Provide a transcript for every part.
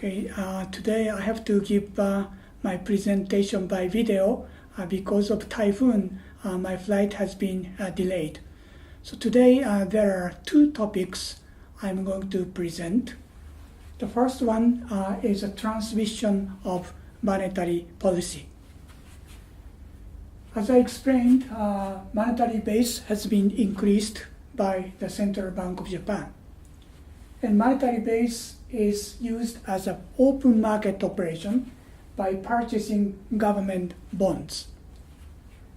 Today I have to give my presentation by video because of typhoon. My flight has been delayed. So today there are two topics I'm going to present. The first one is a transmission of monetary policy. As I explained, monetary base has been increased by the Central Bank of Japan. And monetary base is used as an open market operation by purchasing government bonds.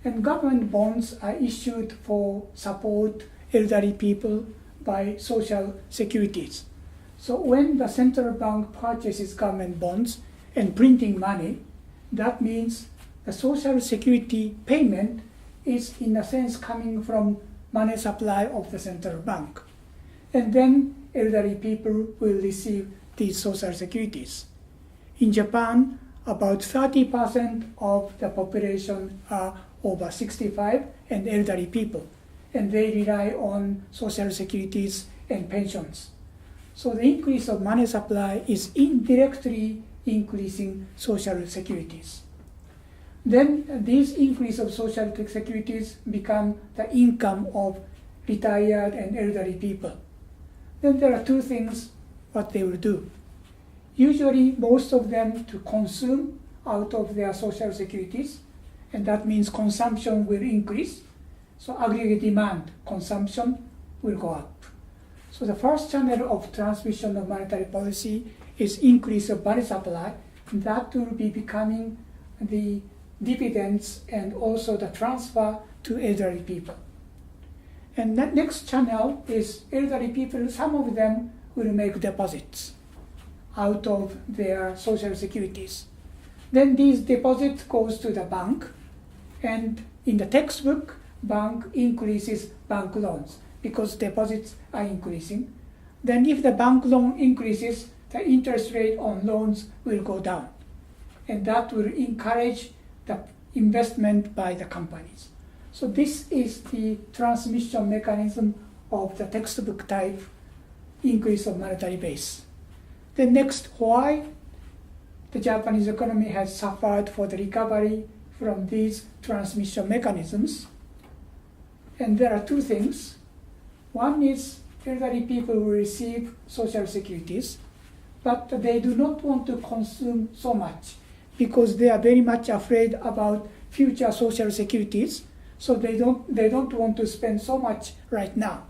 And government bonds are issued for support elderly people by social securities. So when the central bank purchases government bonds and printing money, that means the social security payment is in a sense coming from money supply of the central bank. And then elderly people will receive these social securities. In Japan, about 30% of the population are over 65 and elderly people, and they rely on social securities and pensions. So the increase of money supply is indirectly increasing social securities. Then this increase of social securities become the income of retired and elderly people. Then there are two things what they will do. Usually most of them to consume out of their social securities, and that means consumption will increase. So aggregate demand, consumption will go up. So the first channel of transmission of monetary policy is increase of money supply. That will be becoming the dividends and also the transfer to elderly people. And the next channel is elderly people, some of them will make deposits out of their social securities. Then these deposits goes to the bank, and in the textbook, bank increases bank loans because deposits are increasing. Then if the bank loan increases, the interest rate on loans will go down, and that will encourage the investment by the companies. So this is the transmission mechanism of the textbook type increase of monetary base. The next, why the Japanese economy has suffered for the recovery from these transmission mechanisms. And there are two things. One is elderly people will receive social securities, but they do not want to consume so much because they are very much afraid about future social securities. So they don't want to spend so much right now.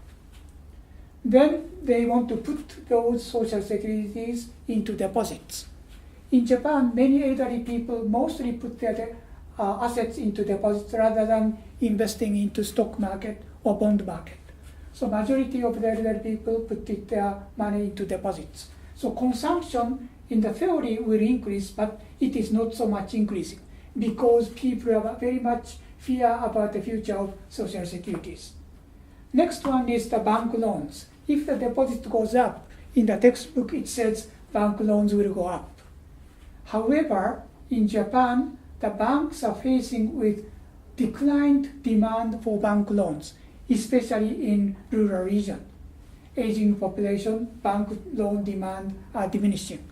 Then they want to put those social securities into deposits. In Japan, many elderly people mostly put their assets into deposits rather than investing into stock market or bond market. So majority of the elderly people put their money into deposits. So consumption in the theory will increase, but it is not so much increasing because people have very much fear about the future of social securities. Next one is the bank loans. If the deposit goes up, in the textbook it says bank loans will go up. However, in Japan, the banks are facing with declined demand for bank loans, especially in rural region. Aging population, bank loan demand are diminishing.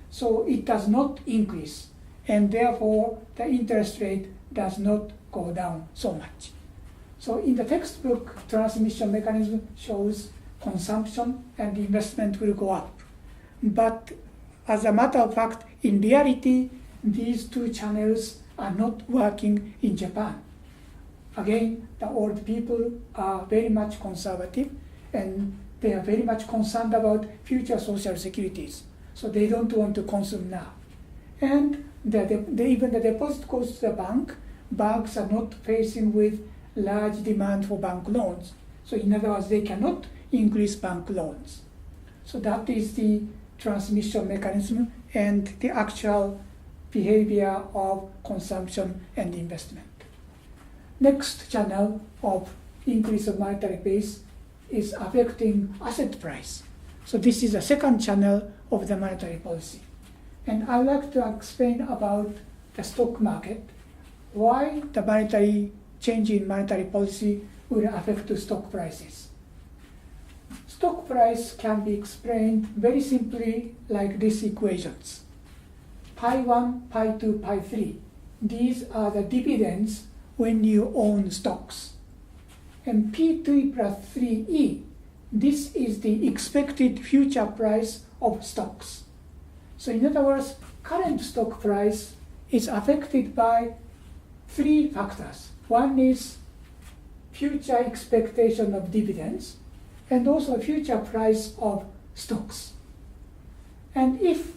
So it does not increase, and therefore the interest rate does not go down so much. So in the textbook, transmission mechanism shows consumption and investment will go up. But as a matter of fact, in reality, these two channels are not working in Japan. Again, the old people are very much conservative and they are very much concerned about future social securities. So they don't want to consume now. And even the deposit goes to the bank, banks are not facing with large demand for bank loans. So in other words, they cannot increase bank loans. So that is the transmission mechanism and the actual behavior of consumption and investment. Next channel of increase of monetary base is affecting asset price. So this is the second channel of the monetary policy. And I would like to explain about the stock market, why the change in monetary policy will affect the stock prices. stock price can be explained very simply like these equations. Pi 1, pi 2, pi 3. These are the dividends when you own stocks. And P2 plus 3E, this is the expected future price of stocks. So in other words, current stock price is affected by three factors. One is future expectation of dividends, and also future price of stocks. And if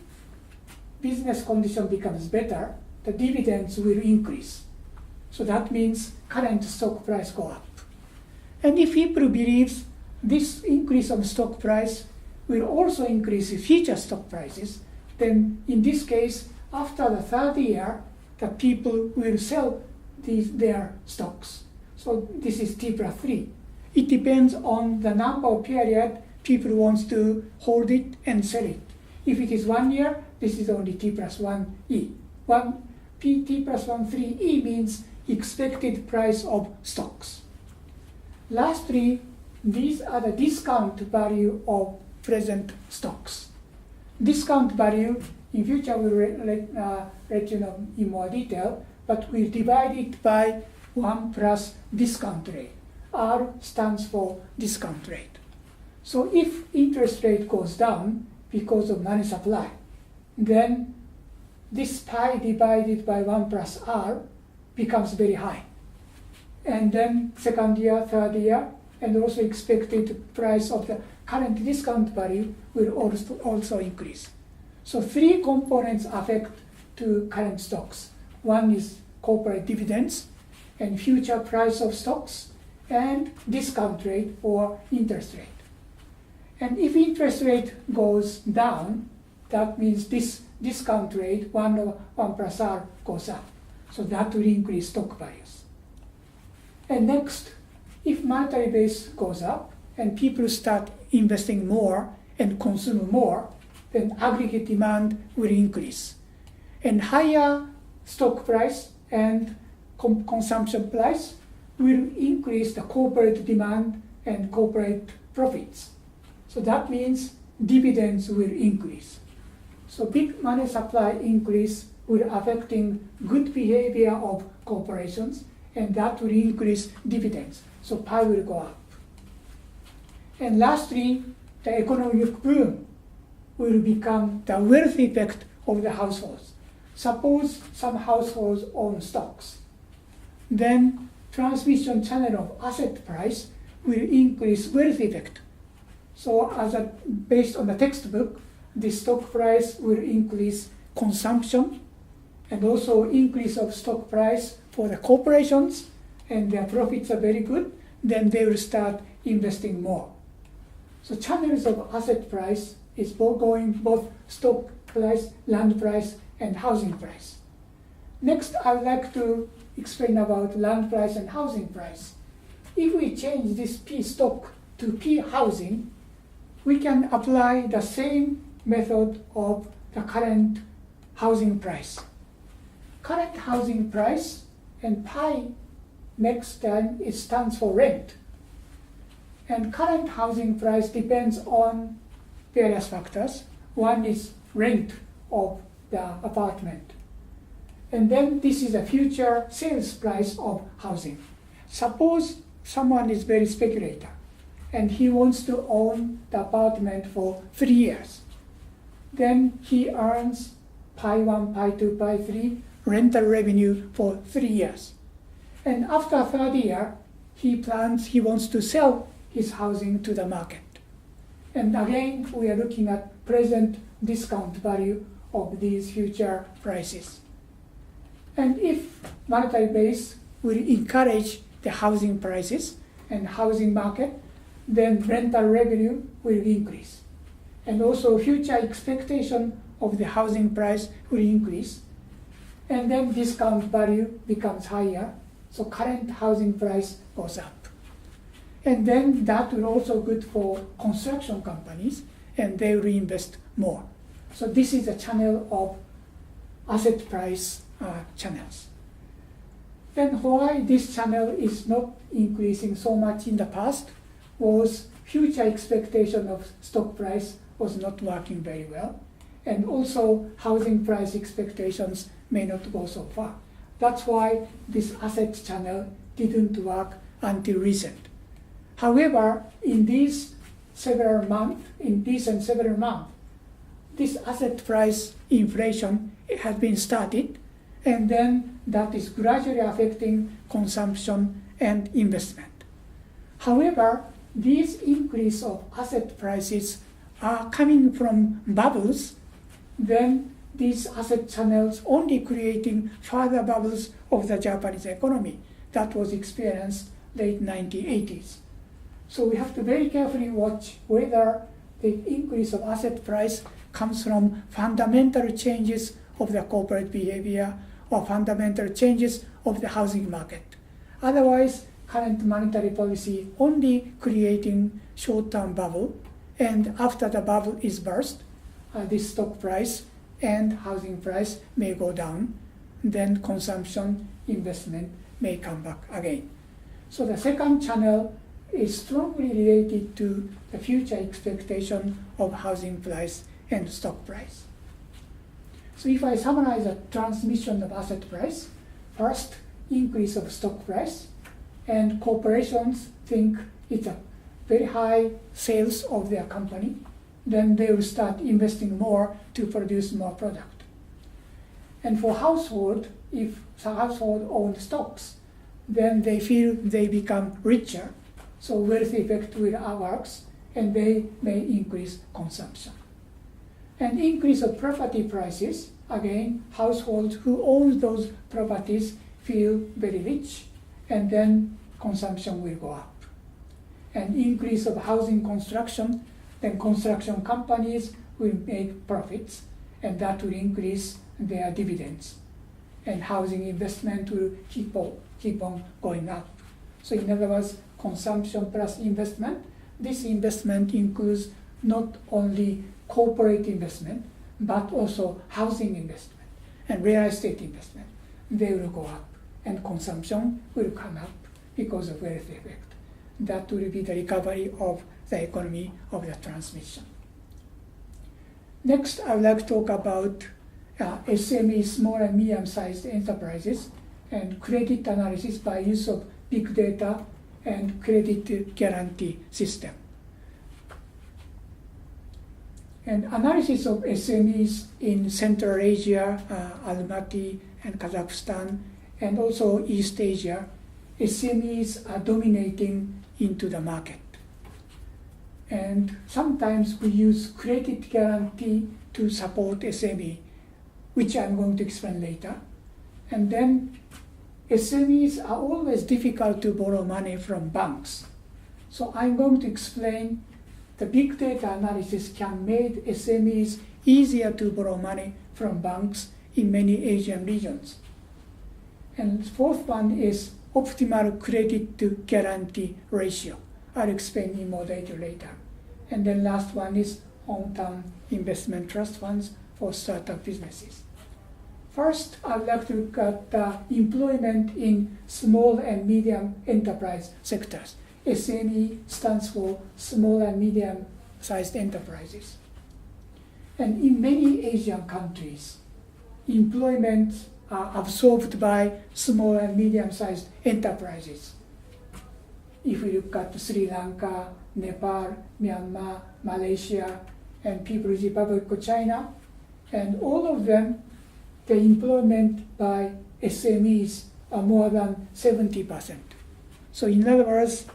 business condition becomes better, the dividends will increase. So that means current stock price go up. And if people believe this increase of stock price will also increase future stock prices, then in this case, after the third year, the people will sell their stocks. So this is T plus 3. It depends on the number of period people want to hold it and sell it. If it is 1 year, this is only T plus 1E. T plus 1, 3E means expected price of stocks. Lastly, these are the discount value of present stocks. Discount value, in future we'll let you know in more detail, but we divide it by 1 plus discount rate. R stands for discount rate. So if interest rate goes down because of money supply, then this pi divided by 1 plus R becomes very high. And then second year, third year, and also expected price of the current discount value will also increase. So three components affect to current stocks. One is corporate dividends and future price of stocks and discount rate or interest rate. And if interest rate goes down, that means this discount rate, 1 plus R, goes up. So that will increase stock values. And next, if monetary base goes up and people start investing more and consume more, then aggregate demand will increase. And higher stock price and consumption price will increase the corporate demand and corporate profits. So that means dividends will increase. So big money supply increase will affecting good behavior of corporations, and that will increase dividends. So pi will go up. And lastly, the economic boom will become the wealth effect of the households. Suppose some households own stocks. Then transmission channel of asset price will increase wealth effect. So based on the textbook, the stock price will increase consumption and also increase of stock price for the corporations, and their profits are very good, then they will start investing more. So channels of asset price is both stock price, land price, and housing price. Next, I would like to explain about land price and housing price. If we change this P stock to P housing, we can apply the same method of the current housing price. Current housing price and pi next time it stands for rent. And current housing price depends on various factors. One is rent of the apartment. And then this is a future sales price of housing. Suppose someone is very speculator and he wants to own the apartment for 3 years. Then he earns pi 1, pi 2, pi 3 rental revenue for 3 years. And after third year, he wants to sell his housing to the market. And again, we are looking at present discount value of these future prices. And if monetary base will encourage the housing prices and housing market, then rental revenue will increase. And also future expectation of the housing price will increase. And then discount value becomes higher, so current housing price goes up. And then that will also good for construction companies, and they will invest more. So this is a channel of asset price channels. Then why this channel is not increasing so much in the past was future expectation of stock price was not working very well. And also housing price expectations may not go so far. That's why this asset channel didn't work until recent. However, in these several months, this asset price inflation has been started, and then that is gradually affecting consumption and investment. However, these increase of asset prices are coming from bubbles, then these asset channels only creating further bubbles of the Japanese economy that was experienced late 1980s. So we have to very carefully watch whether the increase of asset price comes from fundamental changes of the corporate behavior or fundamental changes of the housing market. Otherwise, current monetary policy only creating short-term bubble, and after the bubble is burst, this stock price and housing price may go down, then consumption, investment may come back again. So the second channel is strongly related to the future expectation of housing price and stock price. So if I summarize the transmission of asset price, first, increase of stock price, and corporations think it's a very high sales of their company, then they will start investing more to produce more product. And for household, if the household owns stocks, then they feel they become richer, so wealth effect will works, and they may increase consumption. And increase of property prices, again, households who own those properties feel very rich, and then consumption will go up. And increase of housing construction, then construction companies will make profits, and that will increase their dividends. And housing investment will keep on going up. So in other words, consumption plus investment. This investment includes not only corporate investment, but also housing investment and real estate investment. They will go up, and consumption will come up because of wealth effect. That will be the recovery of the economy of the transmission. Next, I would like to talk about SMEs, small and medium-sized enterprises, and credit analysis by use of big data and credit guarantee system. And analysis of SMEs in Central Asia, Almaty and Kazakhstan, and also East Asia, SMEs are dominating into the market. And sometimes we use credit guarantee to support SME, which I'm going to explain later. And then SMEs are always difficult to borrow money from banks. So I'm going to explain the big data analysis can make SMEs easier to borrow money from banks in many Asian regions. And the fourth one is optimal credit to guarantee ratio. I'll explain in more detail later. And then last one is hometown investment trust funds for startup businesses. First, I'd like to look at employment in small and medium enterprise sectors. SME stands for small and medium-sized enterprises. And in many Asian countries, employment are absorbed by small and medium-sized enterprises. If we look at Sri Lanka, Nepal, Myanmar, Malaysia, and People's Republic of China, and all of them, the employment by SMEs are more than 70%. So in other words,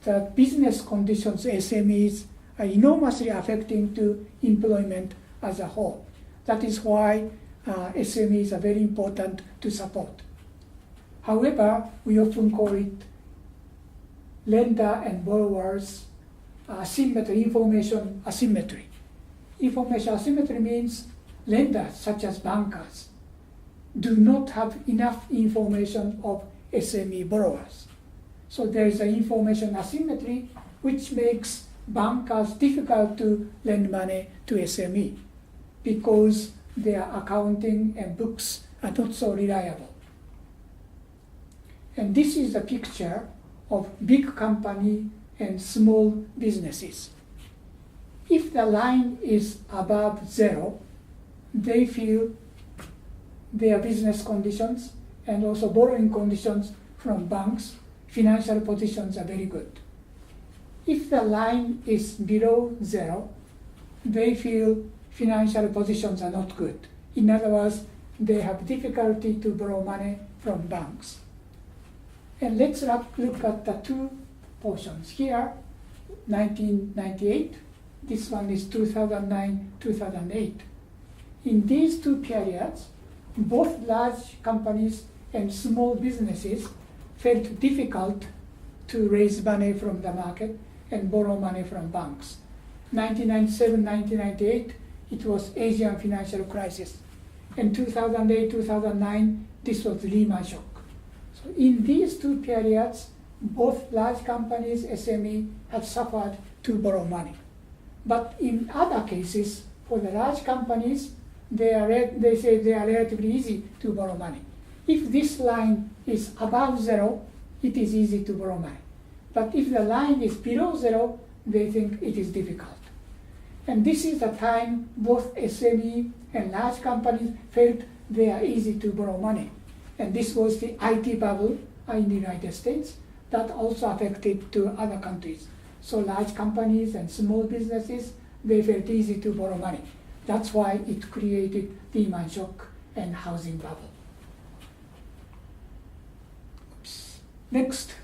the business conditions SMEs are enormously affecting to employment as a whole. That is why SMEs are very important to support. However, we often call it lender and borrowers asymmetry, information asymmetry. Information asymmetry means lenders, such as bankers, do not have enough information of SME borrowers. So there is an information asymmetry which makes bankers difficult to lend money to SME because their accounting and books are not so reliable. And this is a picture of big company and small businesses. If the line is above 0, they feel their business conditions and also borrowing conditions from banks, financial positions are very good. If the line is below 0, they feel financial positions are not good. In other words, they have difficulty to borrow money from banks. And let's look at the two portions. Here, 1998, this one is 2009-2008. In these two periods, both large companies and small businesses felt difficult to raise money from the market and borrow money from banks. 1997-1998, it was Asian financial crisis. And 2008-2009, this was Lehman shock. So in these two periods, both large companies, SME, have suffered to borrow money. But in other cases, for the large companies, they say they are relatively easy to borrow money. If this line is above 0, it is easy to borrow money. But if the line is below 0, they think it is difficult. And this is the time both SME and large companies felt they are easy to borrow money. And this was the IT bubble in the United States that also affected to other countries. So large companies and small businesses, they felt easy to borrow money. That's why it created Lehman shock and housing bubble. Oops. Next,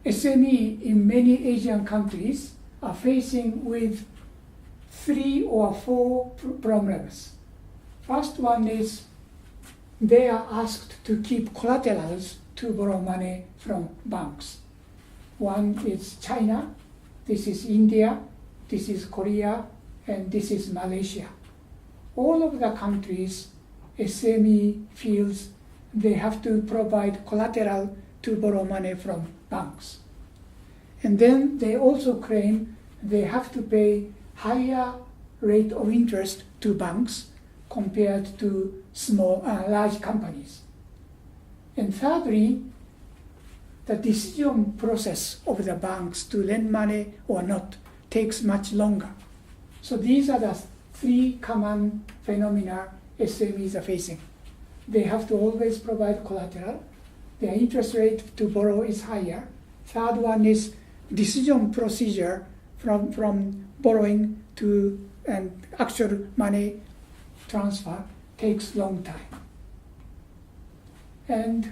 SME in many Asian countries are facing with 3 or 4 problems. First one is they are asked to keep collaterals to borrow money from banks. One is China, this is India, this is Korea, and this is Malaysia. All of the countries, SME feels they have to provide collateral to borrow money from banks. And then they also claim they have to pay higher rate of interest to banks compared to large companies. And thirdly, the decision process of the banks to lend money or not takes much longer. So these are the 3 common phenomena SMEs are facing. They have to always provide collateral. Their interest rate to borrow is higher. Third one is decision procedure from borrowing to and actual money transfer takes long time. And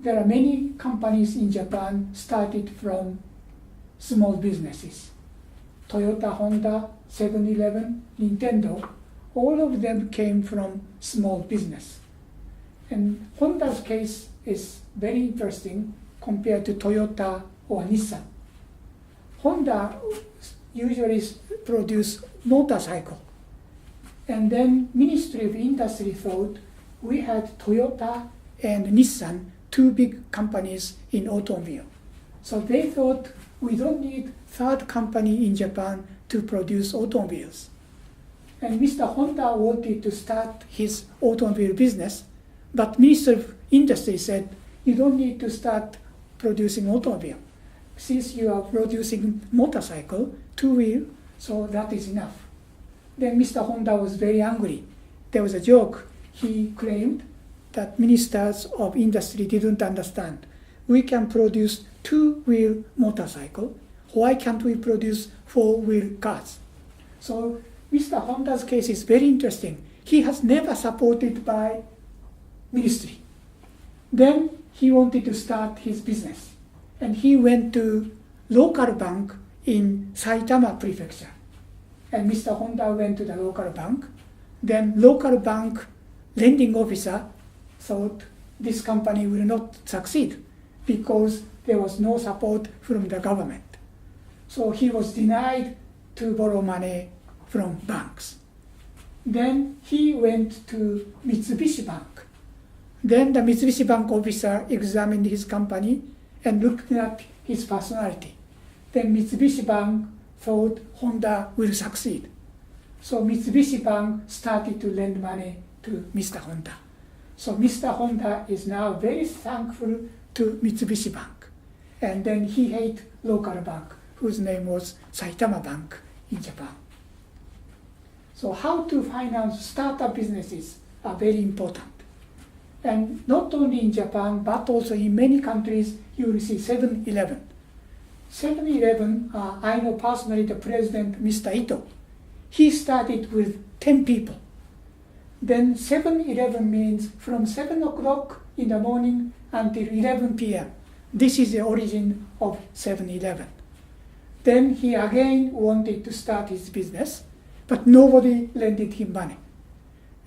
there are many companies in Japan started from small businesses. Toyota, Honda, 7-Eleven, Nintendo, all of them came from small business. And Honda's case is very interesting compared to Toyota or Nissan. Honda usually produce motorcycle. And then Ministry of Industry thought we had Toyota and Nissan, 2 big companies in automobile. So they thought we don't need third company in Japan to produce automobiles. And Mr. Honda wanted to start his automobile business, but Minister of Industry said, you don't need to start producing automobile. Since you are producing motorcycle, 2-wheel, so that is enough. Then Mr. Honda was very angry. There was a joke. He claimed that ministers of industry didn't understand. We can produce 2-wheel motorcycle. Why can't we produce 4-wheel cars? So Mr. Honda's case is very interesting. He has never supported by ministry. Then he wanted to start his business. And he went to local bank in Saitama Prefecture. And Mr. Honda went to the local bank. Then local bank lending officer thought this company will not succeed because there was no support from the government. So he was denied to borrow money from banks. Then he went to Mitsubishi Bank. Then the Mitsubishi Bank officer examined his company and looked at his personality. Then Mitsubishi Bank thought Honda will succeed. So Mitsubishi Bank started to lend money to Mr. Honda. So Mr. Honda is now very thankful to Mitsubishi Bank. And then he hate local bank, whose name was Saitama Bank in Japan. So how to finance startup businesses are very important. And not only in Japan, but also in many countries, you will see 7-Eleven. 7-Eleven, I know personally the president, Mr. Ito. He started with 10 people. Then 7-Eleven means from 7 o'clock in the morning until 11 p.m. This is the origin of 7-Eleven. Then he again wanted to start his business, but nobody lended him money.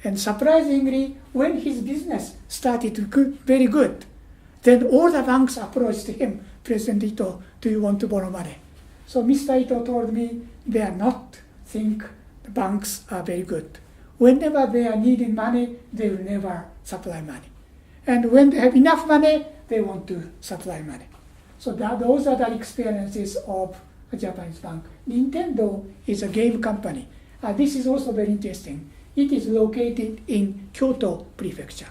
And surprisingly, when his business started very good, then all the banks approached him, President Ito, do you want to borrow money? So Mr. Ito told me they are not think the banks are very good. Whenever they are needing money, they will never supply money. And when they have enough money, they want to supply money. So those are the experiences of a Japanese bank. Nintendo is a game company. This is also very interesting. It is located in Kyoto Prefecture.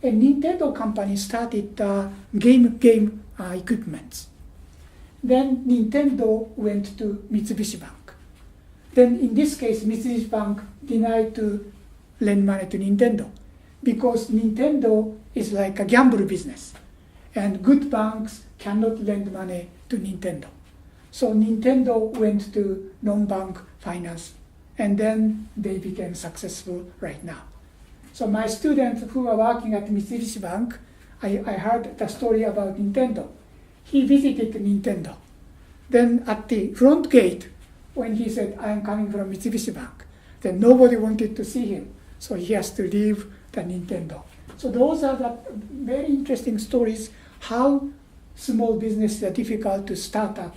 A Nintendo company started game equipments. Then Nintendo went to Mitsubishi Bank. Then in this case, Mitsubishi Bank denied to lend money to Nintendo because Nintendo is like a gamble business and good banks cannot lend money to Nintendo. So Nintendo went to non-bank finance and then they became successful right now. So my students who are working at Mitsubishi Bank, I heard the story about Nintendo. He visited Nintendo. Then at the front gate, when he said, I am coming from Mitsubishi Bank, then nobody wanted to see him. So he has to leave the Nintendo. So those are the very interesting stories, how small businesses are difficult to start up.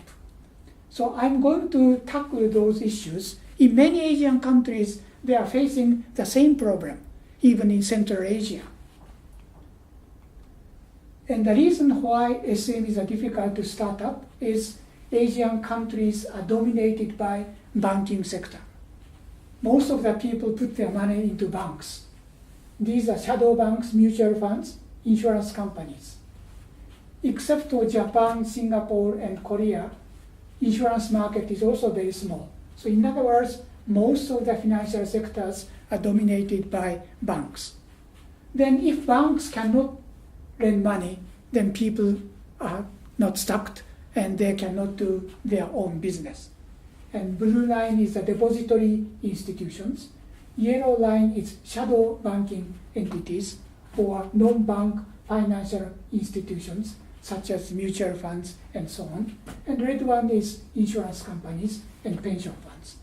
So I'm going to tackle those issues. In many Asian countries, they are facing the same problem, even in Central Asia. And the reason why SMEs are difficult to start up is Asian countries are dominated by banking sector. Most of the people put their money into banks. These are shadow banks, mutual funds, insurance companies. Except for Japan, Singapore, and Korea, insurance market is also very small. So in other words, most of the financial sectors are dominated by banks. Then if banks cannot lend money, then people are not stuck and they cannot do their own business. And blue line is the depository institutions. Yellow line is shadow banking entities or non-bank financial institutions such as mutual funds and so on. And red one is insurance companies and pension funds.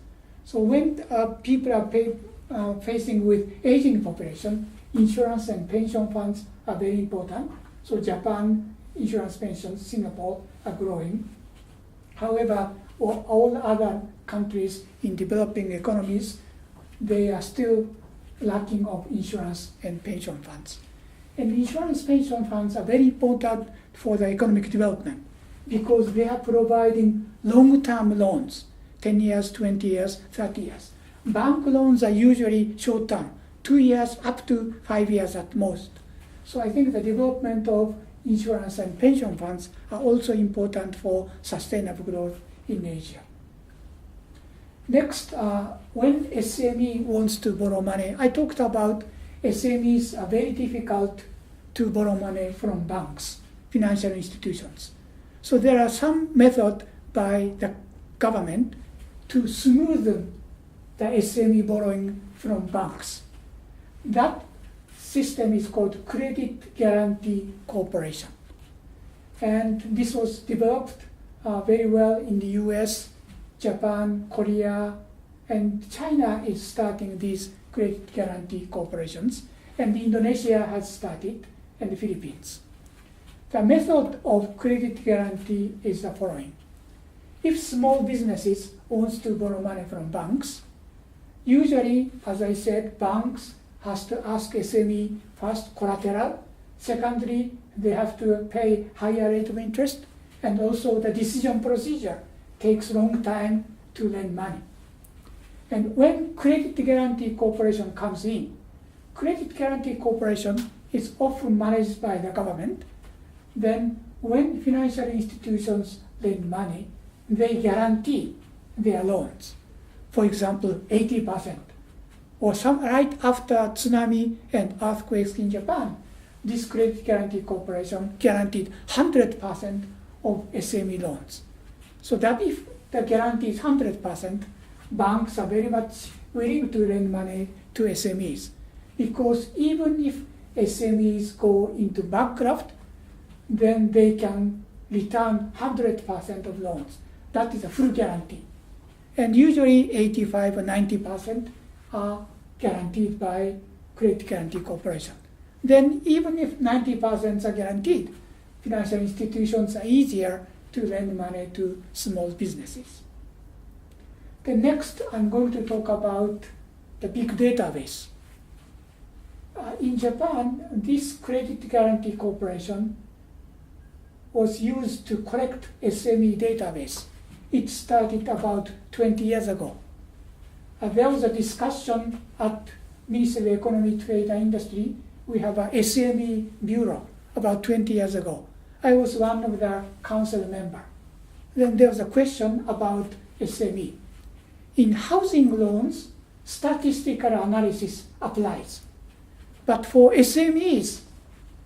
So when people are facing with aging population, insurance and pension funds are very important. So Japan, insurance pensions, Singapore are growing. However, all other countries in developing economies, they are still lacking of insurance and pension funds. And insurance pension funds are very important for the economic development because they are providing long-term loans, 10 years, 20 years, 30 years. Bank loans are usually short-term, 2 years up to 5 years at most. So I think the development of insurance and pension funds are also important for sustainable growth in Asia. Next, when SME wants to borrow money, I talked about SMEs are very difficult to borrow money from banks, financial institutions. So there are some method by the government to smooth the SME borrowing from banks. That system is called Credit Guarantee Corporation. And this was developed very well in the US, Japan, Korea, and China is starting these credit guarantee corporations, and Indonesia has started, and the Philippines. The method of credit guarantee is the following. If small businesses wants to borrow money from banks, usually, as I said, banks has to ask SME first collateral, secondly, they have to pay higher rate of interest, and also the decision procedure takes long time to lend money. And when Credit Guarantee Corporation comes in, Credit Guarantee Corporation is often managed by the government. Then when financial institutions lend money, they guarantee their loans. For example, 80%. Or right after tsunami and earthquakes in Japan, this Credit Guarantee Corporation guaranteed 100% of SME loans. So that if the guarantee is 100%, banks are very much willing to lend money to SMEs. Because even if SMEs go into bankrupt, then they can return 100% of loans. That is a full guarantee. And usually 85 or 90% are guaranteed by Credit Guarantee Corporation. Then even if 90% are guaranteed, financial institutions are easier to lend money to small businesses. The next, I'm going to talk about the big database. In Japan, this Credit Guarantee Corporation was used to collect SME database. It started about 20 years ago. There was a discussion at Ministry of Economy, Trade and Industry. We have a SME bureau about 20 years ago. I was one of the council members. Then there was a question about SME. In housing loans, statistical analysis applies. But for SMEs,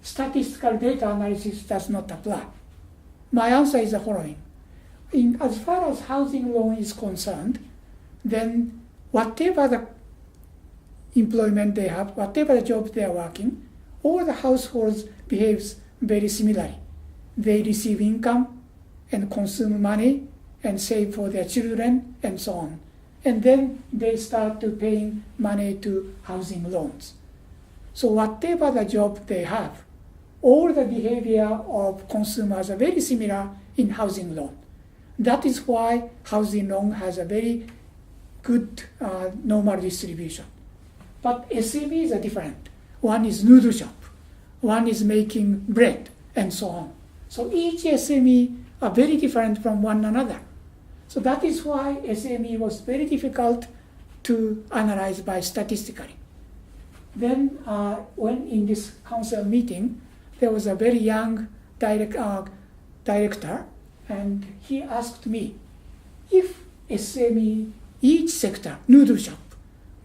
statistical data analysis does not apply. My answer is the following. As far as housing loan is concerned, then whatever the employment they have, whatever the job they are working, all the households behaves very similarly. They receive income and consume money and save for their children and so on. And then they start to paying money to housing loans. So whatever the job they have, all the behavior of consumers are very similar in housing loan. That is why housing loan has a very good normal distribution. But SMEs are different. One is noodle shop, one is making bread, and so on. So each SME are very different from one another. So that is why SME was very difficult to analyze by statistically. Then when in this council meeting, there was a very young director, and he asked me, if SME, each sector, noodle shop,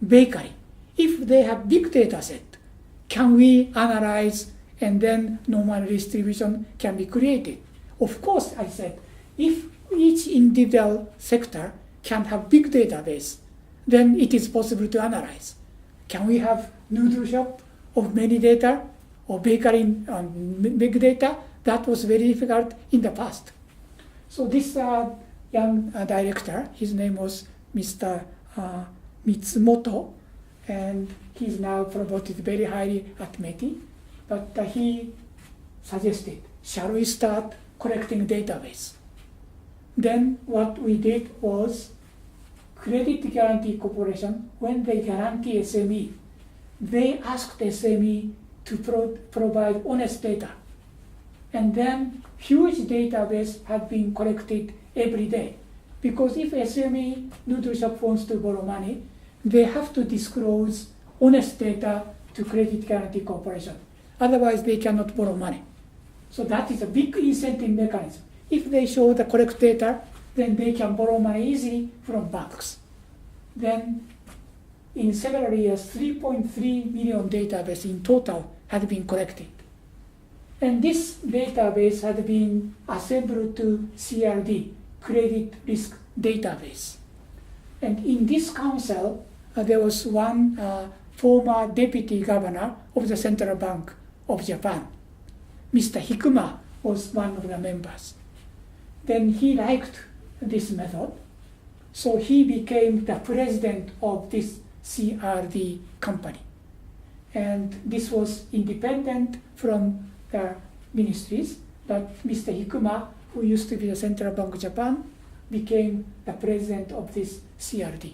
bakery, if they have big data set, can we analyze and then normal distribution can be created? Of course, I said, if each individual sector can have big database, then it is possible to analyze. Can we have noodle shop of many data or bakery big data? That was very difficult in the past. So this young director, his name was Mr. Mitsumoto, and he's now promoted very highly at METI, but he suggested, shall we start collecting database? Then what we did was, Credit Guarantee Corporation, when they guarantee SME, they asked SME to provide honest data. And then huge database had been collected every day. Because if SME noodle shop wants to borrow money, they have to disclose honest data to Credit Guarantee Corporation. Otherwise, they cannot borrow money. So that is a big incentive mechanism. If they show the correct data, then they can borrow money easily from banks. Then in several years, 3.3 million database in total had been collected. And this database had been assembled to CRD, Credit Risk Database. And in this council, there was one former deputy governor of the Central Bank of Japan. Mr. Hikuma was one of the members. Then he liked this method, so he became the president of this CRD company. And this was independent from the ministries, but Mr. Hikuma, who used to be the Central Bank of Japan, became the president of this CRD.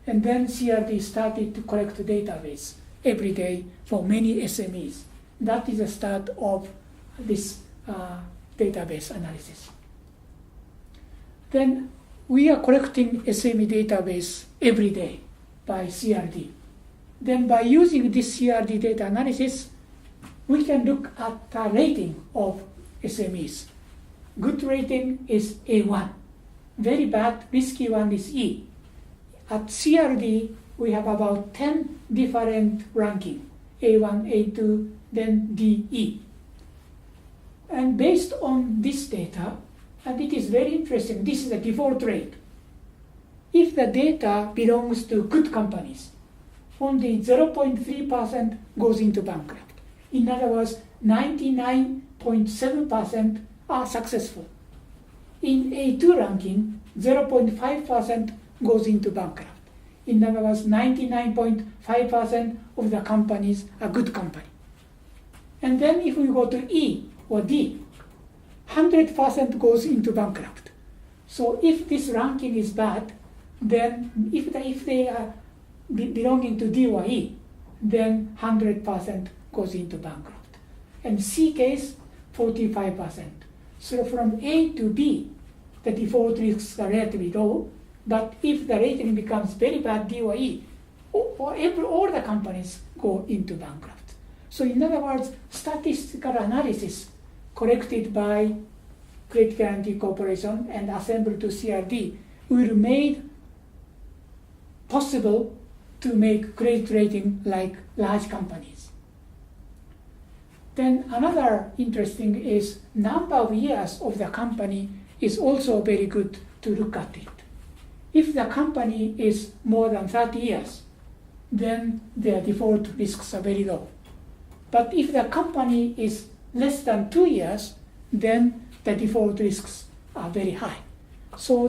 And then CRD started to collect database every day for many SMEs. That is the start of this database analysis. Then we are collecting SME database every day by CRD. Then by using this CRD data analysis, we can look at the rating of SMEs. Good rating is A1. Very bad, risky one is E. At CRD, we have about 10 different ranking, A1, A2, then D, E. And based on this data, and it is very interesting, this is a default rate. If the data belongs to good companies, only 0.3% goes into bankrupt. In other words, 99.7% are successful. In A2 ranking, 0.5% goes into bankrupt. In other words, 99.5% of the companies are good company. And then if we go to E or D, 100% goes into bankrupt. So if this ranking is bad, then if they are belonging to D or E, then 100% goes into bankrupt. And C case, 45%. So from A to B, the default risks are relatively low, but if the rating becomes very bad, D or E, all the companies go into bankrupt. So in other words, statistical analysis collected by Credit Guarantee Corporation and assembled to CRD will made possible to make credit rating like large companies. Then another interesting is number of years of the company is also very good to look at it. If the company is more than 30 years, then their default risks are very low. But if the company is less than 2 years, then the default risks are very high. So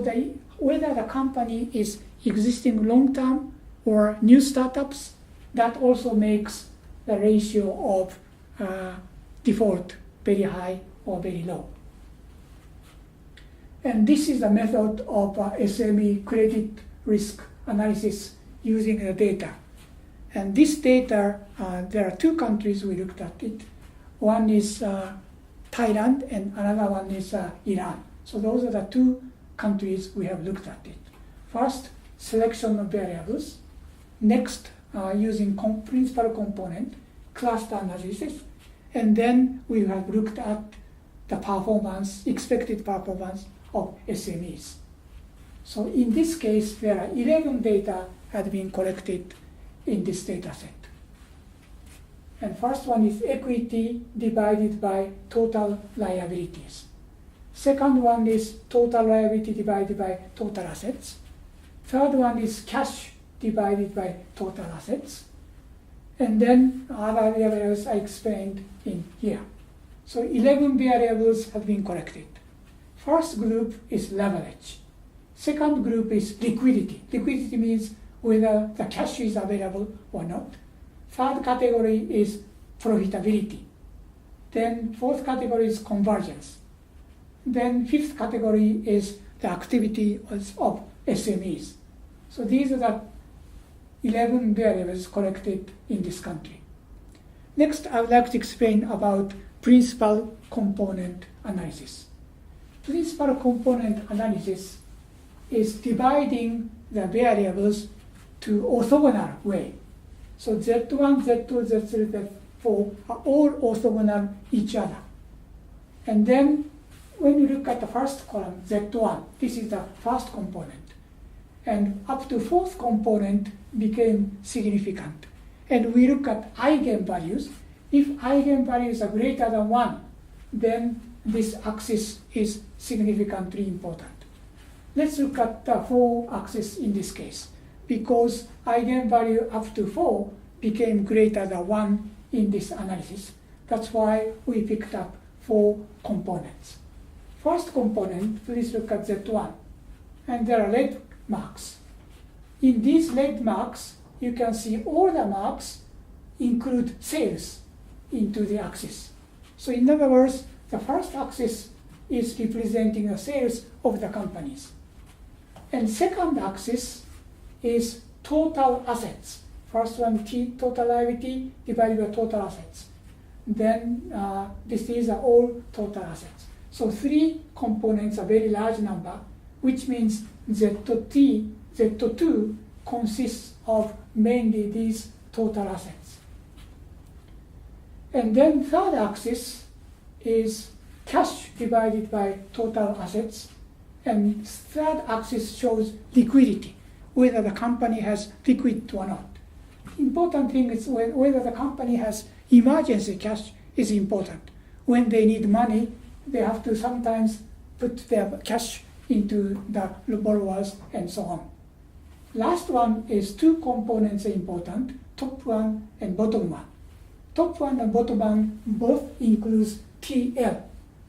whether the company is existing long-term or new startups, that also makes the ratio of default very high or very low. And this is a method of SME credit risk analysis using the data. And this data, there are two countries we looked at it. One is Thailand and another one is Iran. So those are the two countries we have looked at it. First, selection of variables. Next, using principal component, cluster analysis. And then we have looked at the performance, expected performance of SMEs. So in this case, there are 11 data had been collected in this data set. And first one is equity divided by total liabilities. Second one is total liability divided by total assets. Third one is cash divided by total assets. And then other variables I explained in here. So 11 variables have been collected. First group is leverage. Second group is liquidity. Liquidity means whether the cash is available or not. Third category is profitability. Then fourth category is convergence. Then fifth category is the activity of SMEs. So these are the 11 variables collected in this country. Next, I would like to explain about principal component analysis. Principal component analysis is dividing the variables to orthogonal way. So Z1, Z2, Z3, Z4 are all orthogonal each other. And then when you look at the first column, Z1, this is the first component. And up to fourth component became significant. And we look at eigenvalues. If eigenvalues are greater than 1, then this axis is significantly important. Let's look at the 4 axis in this case, because eigenvalue up to 4 became greater than 1 in this analysis. That's why we picked up 4 components. First component, please look at Z1. And there are red marks. In these red marks, you can see all the marks include sales into the axis. So in other words, the first axis is representing the sales of the companies. And second axis is total assets. First one, total liability divided by total assets. Then these are all total assets. So 3 components, a very large number, which means Z2 consists of mainly these total assets. And then third axis is cash divided by total assets. And third axis shows liquidity, whether the company has liquidity or not. Important thing is whether the company has emergency cash is important. When they need money, they have to sometimes put their cash into the borrowers and so on. Last one is two components are important, top one and bottom one. Top one and bottom one both includes TL,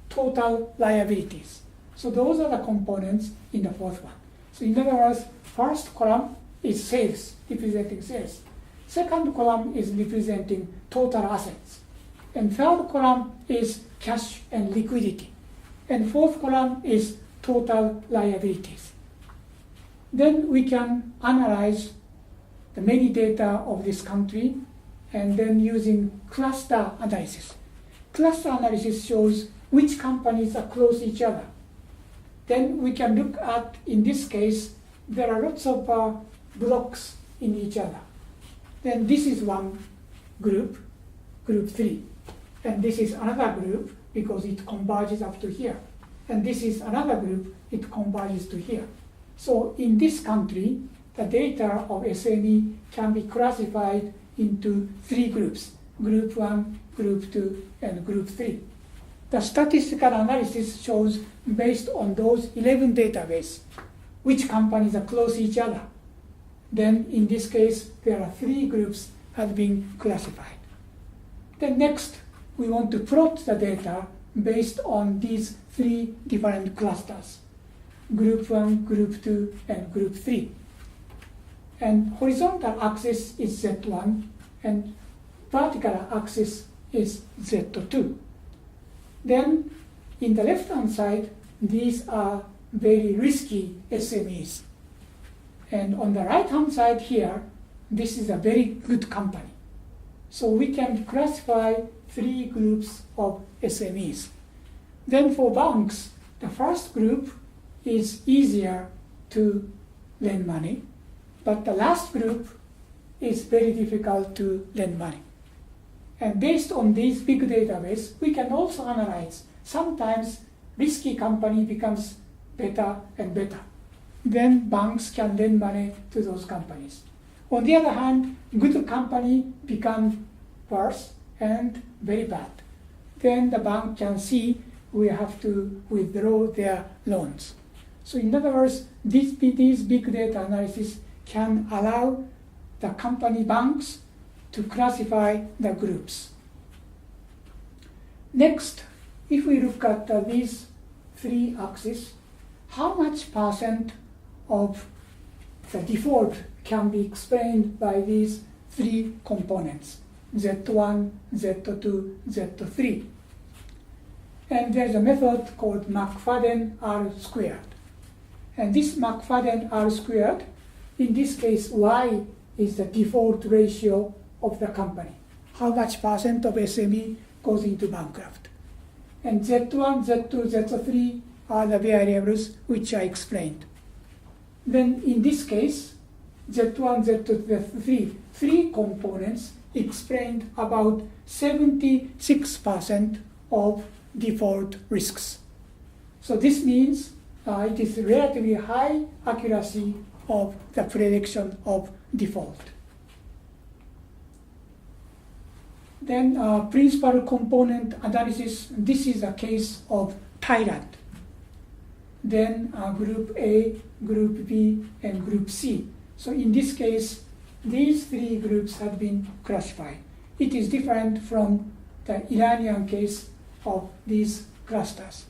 total liabilities. So those are the components in the fourth one. So in other words, first column is sales, representing sales. Second column is representing total assets. And third column is cash and liquidity. And fourth column is total liabilities. Then we can analyze the many data of this country and then using cluster analysis. Cluster analysis shows which companies are close to each other. Then we can look at, in this case, there are lots of blocks in each other. Then this is one group, group 3. And this is another group because it converges up to here. And this is another group, it converges to here. So in this country, the data of SME can be classified into 3 groups, group 1, group 2, and group 3. The statistical analysis shows, based on those 11 databases, which companies are close to each other. Then in this case, there are 3 groups have been classified. Then next, we want to plot the data based on these 3 different clusters, group 1, group 2, and group 3. And horizontal axis is Z1, and vertical axis is Z2. Then in the left-hand side, these are very risky SMEs. And on the right-hand side here, this is a very good company. So we can classify 3 groups of SMEs. Then for banks, the first group is easier to lend money, but the last group is very difficult to lend money. And based on these big database, we can also analyze. Sometimes risky company becomes better and better. Then banks can lend money to those companies. On the other hand, good company become worse and very bad. Then the bank can see we have to withdraw their loans. So in other words, these big data analysis can allow the company banks to classify the groups. Next, if we look at these 3 axes, how much percent of the default can be explained by these 3 components, Z1, Z2, Z3. And there's a method called McFadden R squared. And this McFadden R squared, in this case, Y is the default ratio of the company. How much percent of SME goes into bankrupt. And Z1, Z2, Z3 are the variables which I explained. Then in this case, Z1, Z2, Z3, 3 components explained about 76% of default risks. So this means it is relatively high accuracy of the prediction of default. Then principal component analysis, this is a case of Thailand. Then group A, group B, and group C. So in this case, these 3 groups have been classified. It is different from the Iranian case of these clusters.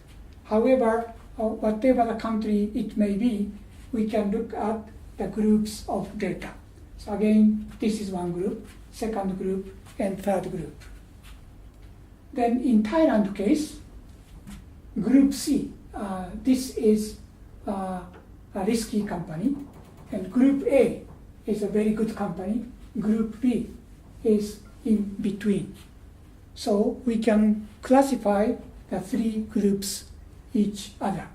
However, whatever the country it may be, we can look at the groups of data. So again, this is one group, second group, and third group. Then in Thailand case, group C, this is a risky company, and group A is a very good company, group B is in between. So we can classify the 3 groups each other.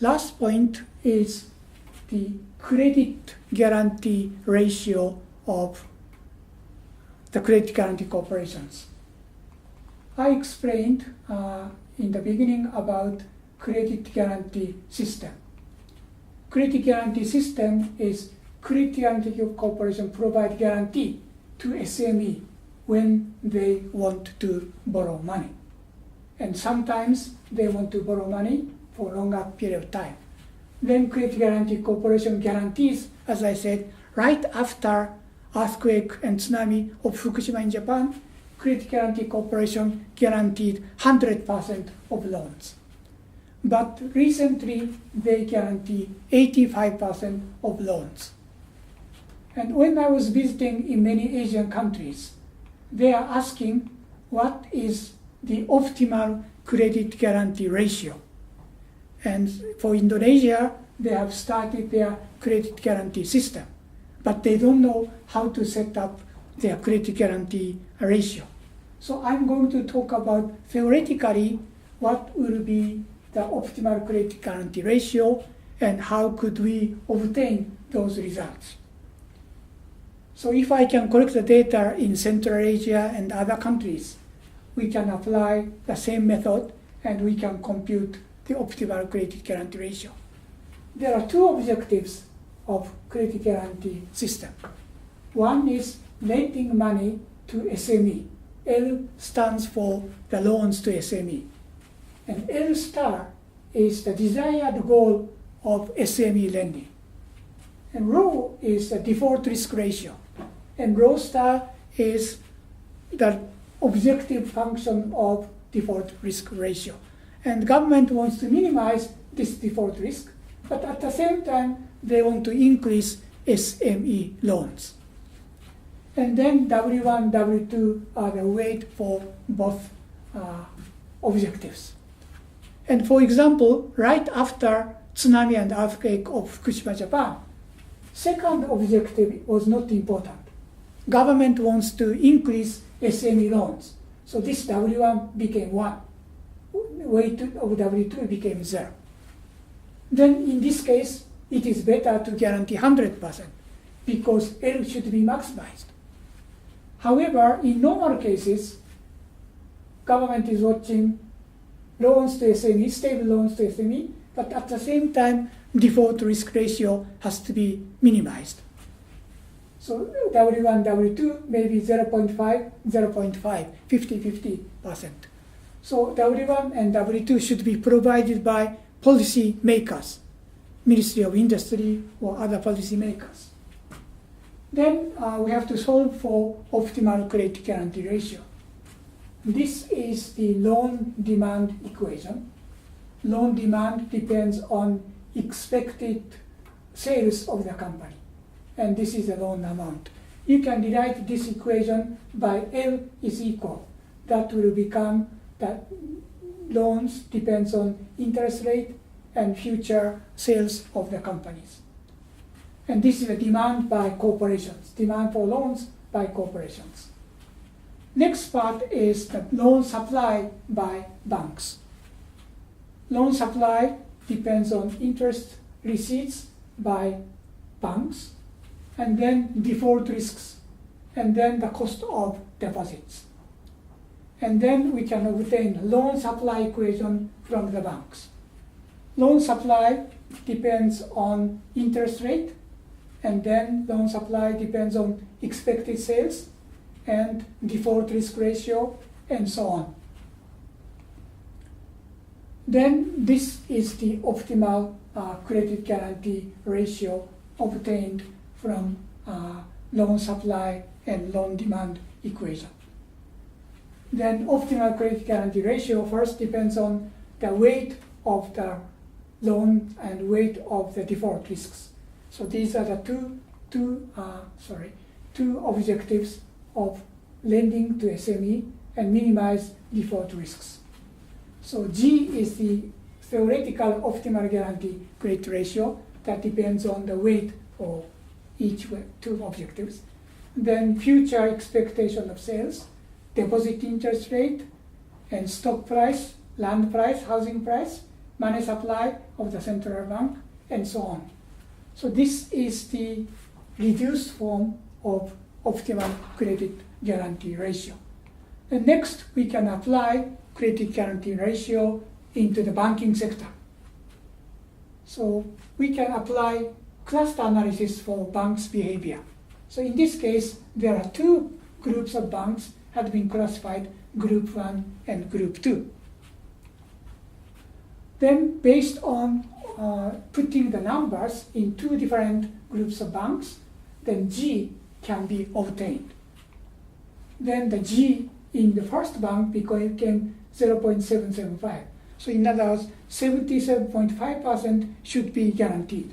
Last point is the credit guarantee ratio of the credit guarantee corporations. I explained in the beginning about credit guarantee system. Credit guarantee system is credit guarantee corporation provide guarantee to SME when they want to borrow money. And sometimes they want to borrow money for a longer period of time. Then credit guarantee corporation guarantees, as I said, right after earthquake and tsunami of Fukushima in Japan, Credit Guarantee Corporation guaranteed 100% of loans. But recently, they guarantee 85% of loans. And when I was visiting in many Asian countries, they are asking what is the optimal credit guarantee ratio. And for Indonesia, they have started their credit guarantee system, but they don't know how to set up their credit guarantee ratio. So I'm going to talk about theoretically what will be the optimal credit guarantee ratio and how could we obtain those results. So if I can collect the data in Central Asia and other countries, we can apply the same method and we can compute the optimal credit guarantee ratio. There are two objectives of credit guarantee system. One is lending money to SME. L stands for the loans to SME. And L star is the desired goal of SME lending. And rho is the default risk ratio. And rho star is the objective function of default risk ratio. And government wants to minimize this default risk, but at the same time, they want to increase SME loans. And then W1, W2 are the weight for both objectives. And for example, right after tsunami and earthquake of Fukushima, Japan, second objective was not important. Government wants to increase SME loans. So this W1 became 1. Weight of W2 became 0. Then in this case, it is better to guarantee 100% because L should be maximized. However, in normal cases, government is watching loans to SME, stable loans to SME, but at the same time, default risk ratio has to be minimized. So W1, W2 maybe 0.5, 0.5, 50-50%. So W1 and W2 should be provided by policy makers, Ministry of Industry or other policy makers. Then we have to solve for optimal credit guarantee ratio. This is the loan demand equation. Loan demand depends on expected sales of the company, and this is the loan amount. You can rewrite this equation by L is equal. That will become that loans depends on interest rate and future sales of the companies. And this is the demand by corporations, demand for loans by corporations. Next part is the loan supply by banks. Loan supply depends on interest receipts by banks, and then default risks, and then the cost of deposits. And then we can obtain loan supply equation from the banks. Loan supply depends on interest rate, and then loan supply depends on expected sales and default risk ratio and so on. Then this is the optimal credit guarantee ratio obtained from loan supply and loan demand equation. Then optimal credit guarantee ratio first depends on the weight of the loan and weight of the default risks. So these are the two objectives of lending to SME and minimize default risks. So G is the theoretical optimal guarantee credit ratio that depends on the weight of each two objectives. Then future expectation of sales, deposit interest rate, and stock price, land price, housing price, money supply of the central bank, and so on. So this is the reduced form of optimal credit guarantee ratio. And next, we can apply credit guarantee ratio into the banking sector. So we can apply cluster analysis for banks' behavior. So in this case, there are two groups of banks have been classified, Group 1 and Group 2. Then based on putting the numbers in two different groups of banks, then G can be obtained. Then the G in the first bank became 0.775. So in other words, 77.5% should be guaranteed.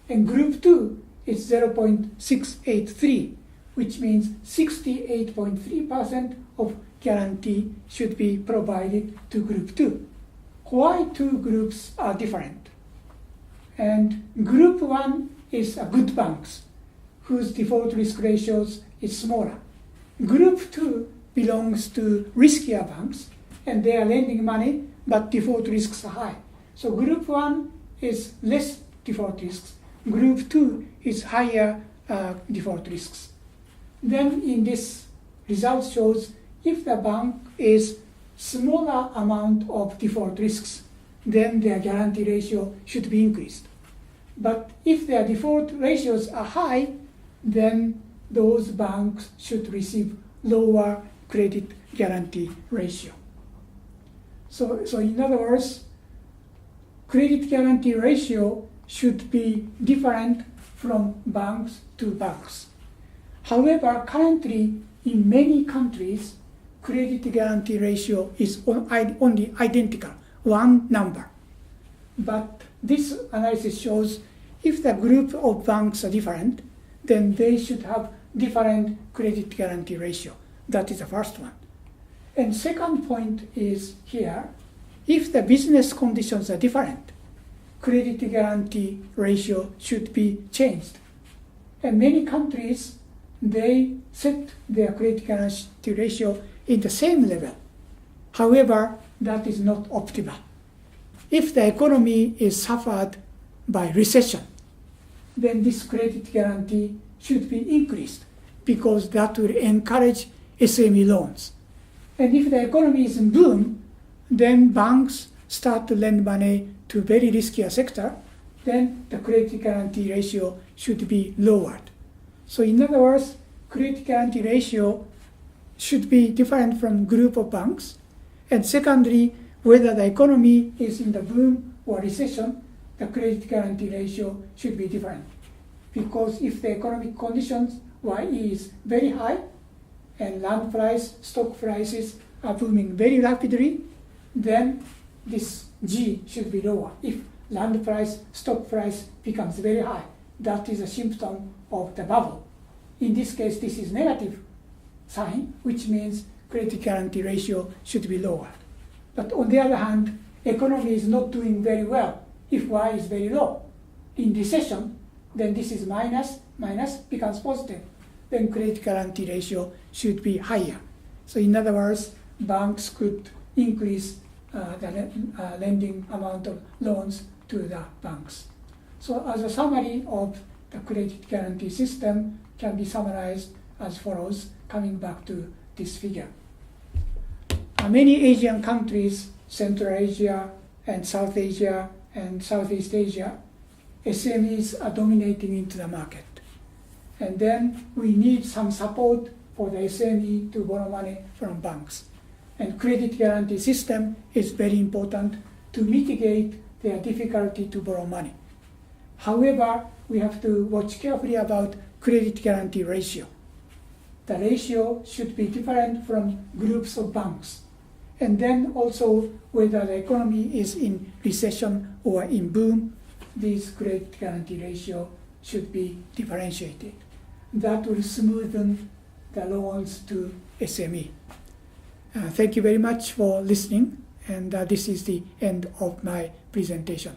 And Group 2 is 0.683, which means 68.3% of guarantee should be provided to Group 2. Why two groups are different? And Group 1 is a good banks, whose default risk ratios is smaller. Group 2 belongs to riskier banks, and they are lending money, but default risks are high. So Group 1 is less default risks. Group 2 is higher default risks. Then in this result shows if the bank is smaller amount of default risks, then their guarantee ratio should be increased. But if their default ratios are high, then those banks should receive lower credit guarantee ratio. So in other words, credit guarantee ratio should be different from banks to banks. However, currently in many countries, credit guarantee ratio is only identical, one number. But this analysis shows if the group of banks are different, then they should have different credit guarantee ratio. That is the first one. And second point is here, if the business conditions are different, credit guarantee ratio should be changed. And many countries, they set their credit guarantee ratio in the same level. However, that is not optimal. If the economy is suffered by recession, then this credit guarantee should be increased because that will encourage SME loans. And if the economy is in boom, then banks start to lend money to very riskier sector, then the credit guarantee ratio should be lowered. So in other words, credit guarantee ratio should be different from group of banks. And secondly, whether the economy is in the boom or recession, the credit guarantee ratio should be different. Because if the economic conditions, YE is very high, and land price, stock prices are booming very rapidly, then this G should be lower. If land price, stock price becomes very high, that is a symptom of the bubble. In this case, this is negative sign, which means credit guarantee ratio should be lowered. But on the other hand, economy is not doing very well if Y is very low. In recession, then this is minus becomes positive. Then credit guarantee ratio should be higher. So in other words, banks could increase the lending amount of loans to the banks. So as a summary of the credit guarantee system can be summarized as follows, coming back to this figure. Many Asian countries, Central Asia and South Asia and Southeast Asia, SMEs are dominating into the market. And then we need some support for the SME to borrow money from banks. And credit guarantee system is very important to mitigate their difficulty to borrow money. However, we have to watch carefully about credit guarantee ratio. The ratio should be different from groups of banks. And then also whether the economy is in recession or in boom, this credit guarantee ratio should be differentiated. That will smoothen the loans to SME. Thank you very much for listening, and this is the end of my presentation.